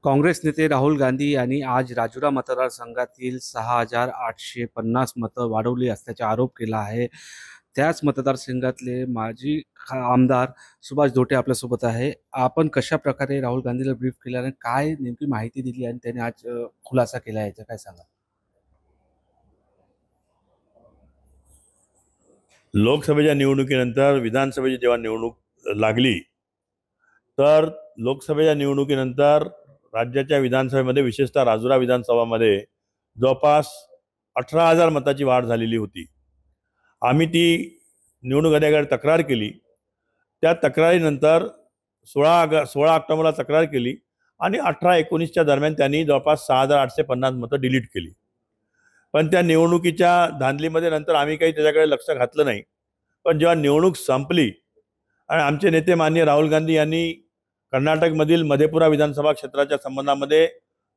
काँग्रेस नेते राहुल गांधी यांनी आज राजुरा मतदारसंघातील 6,850 मतं वाढवली असल्याचा आरोप केला आहे। त्याच मतदारसंघातले माजी आमदार सुभाष धोटे आपल्यासोबत आहे। आपण कशा प्रकारे राहुल गांधीला ब्रीफ केलं आणि काय नेमकी माहिती दिली आणि त्यांनी आज खुलासा केला याचं काय सांगा? लोकसभेच्या निवडणुकीनंतर विधानसभेची जेव्हा निवडणूक लागली तर लोकसभेच्या निवडणुकीनंतर राज्याच्या विधानसभेमध्ये विशेषतः राजुरा विधानसभामध्ये जवळपास 18,000 मताची वाढ झालेली होती। आम्ही ती निवडणूक आयोगाकडे तक्रार केली। त्या तक्रारीनंतर 16 ऑक्टोबरला तक्रार केली आणि 18-19च्या दरम्यान त्यांनी जवळपास 6,850 मतं डिलीट केली। पण त्या निवडणुकीच्या धांदलीमध्ये नंतर आम्ही काही त्याच्याकडे लक्ष घातलं नाही। पण जेव्हा निवडणूक संपली आणि आमचे नेते माननीय राहुल गांधी यांनी कर्नाटकमधील मधेपुरा विधानसभा क्षेत्राच्या संबंधामध्ये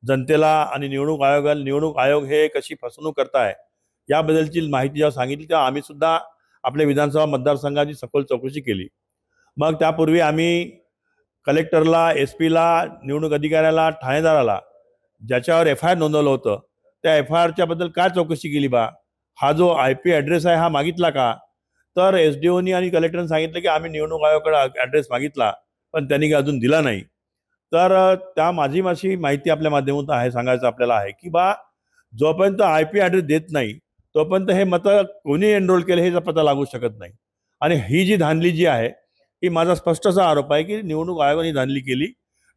जनतेला आणि निवडणूक आयोग हे कशी फसवणूक करताय याबद्दलची माहिती जेव्हा सांगितली तेव्हा आम्ही सुद्धा आपल्या विधानसभा मतदारसंघाची सखोल चौकशी केली। मग त्यापूर्वी आम्ही कलेक्टरला, एसपीला, निवडणूक अधिकाऱ्याला, ठाणेदाराला ज्याच्यावर FIR नोंदवलं होतं त्या FIRच्या बद्दल काय चौकशी केली बा, हा जो IP ॲड्रेस आहे हा मागितला का? तर SDOनी आणि कलेक्टरने सांगितलं की आम्ही निवडणूक आयोगाकडे ॲड्रेस मागितला पण त्यांनी काही अजून दिला नाही। तर त्या माझी माहिती आपल्या माध्यमातून आहे सांगायचं आपल्याला आहे की बा जोपर्यंत IP ॲड्रेस देत नाही तोपर्यंत हे मतं कोणी एनरोल केले हे पता लागू शकत नाही। आणि ही जी धांदली जी आहे ही माझा स्पष्ट असा आरोप आहे की निवडणूक आयोगाने ही धांदली केली,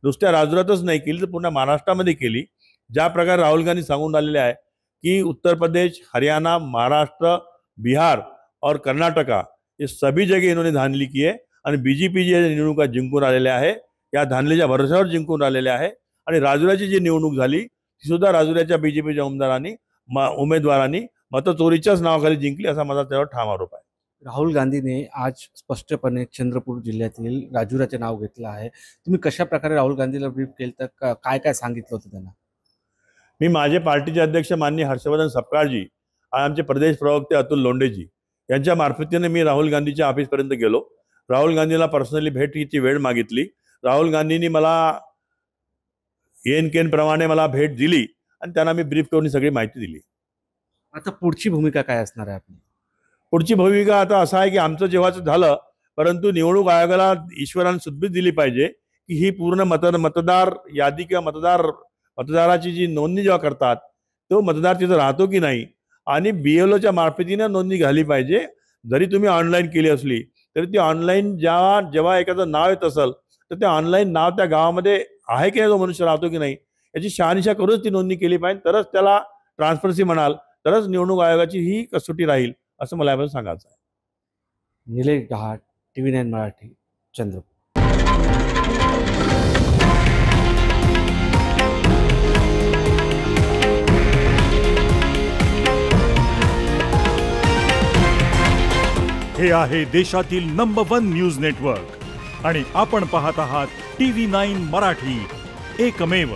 नुसत्या राजुरातच नाही केली तर पूर्ण महाराष्ट्रामध्ये केली। ज्या प्रकारे राहुल गांधी सांगून राहिलेले आहे कि उत्तर प्रदेश, हरियाणा, महाराष्ट्र, बिहार और कर्नाटका ये सभी जगह इन्होंने धांदली की है आणि BJP जी निवडणुका जिंकून आलेल्या आहे या धांदलीच्या भरोश्यावर जिंकून आलेल्या आहे। आणि राजुराची जी निवडणूक झाली ती सुद्धा राजुराच्या BJPच्या उमेदवारांनी मतचोरीच्याच नावाखाली जिंकली असा माझा त्यावर ठाम आरोप आहे। राहुल गांधीने आज स्पष्टपणे चंद्रपूर जिल्ह्यातील राजुराचे नाव घेतलं आहे। तुम्ही कशा प्रकारे राहुल गांधीला ब्रीफ केलं तर काय काय सांगितलं होतं त्यांना? मी माझे पार्टीचे अध्यक्ष माननीय हर्षवर्धन सपकाळजी आणि आमचे प्रदेश प्रवक्ते अतुल लोंढेजी यांच्या मार्फतीने मी राहुल गांधीच्या ऑफिसपर्यंत गेलो। राहुल गांधीला पर्सनली भेटीची वेळ मागितली। राहुल गांधींनी मला केन प्रमाणे मला भेट दिली आणि त्यांना मी ब्रीफ करून सगळी माहिती दिली। आता पुढची भूमिका काय असणार आहे आपली? पुढची भूमिका आता असं आहे की आमचं जेव्हाच झालं परंतु निवडणूक आयोगाला ईश्वराने सुद्धा दिली पाहिजे की ही पूर्ण मतदार यादी किंवा मतदाराची जी नोंदणी जेव्हा करतात तो मतदार तिथं राहतो की नाही आणि BLOच्या मार्फतीने नोंदणी झाली पाहिजे। जरी तुम्ही ऑनलाईन केली असली तरी ती ऑनलाईन जेव्हा एखादं नाव येत असेल तर ते ऑनलाईन नाव त्या गावामध्ये आहे की नाही, तो मनुष्य राहतो की नाही याची शहानिशा करूनच ती नोंदणी केली पाहिजे, तरच त्याला ट्रान्सपरन्सी म्हणाल, तरच निवडणूक आयोगाची ही कसोटी राहील असं मला याबद्दल सांगायचं आहे। निलेश गहाट, TV9 मराठी, चंद्रपूर। हे आहे देशातील नंबर 1 न्यूज नेटवर्क आणि आपण पाहत आहात TV9 मराठी, एकमेव।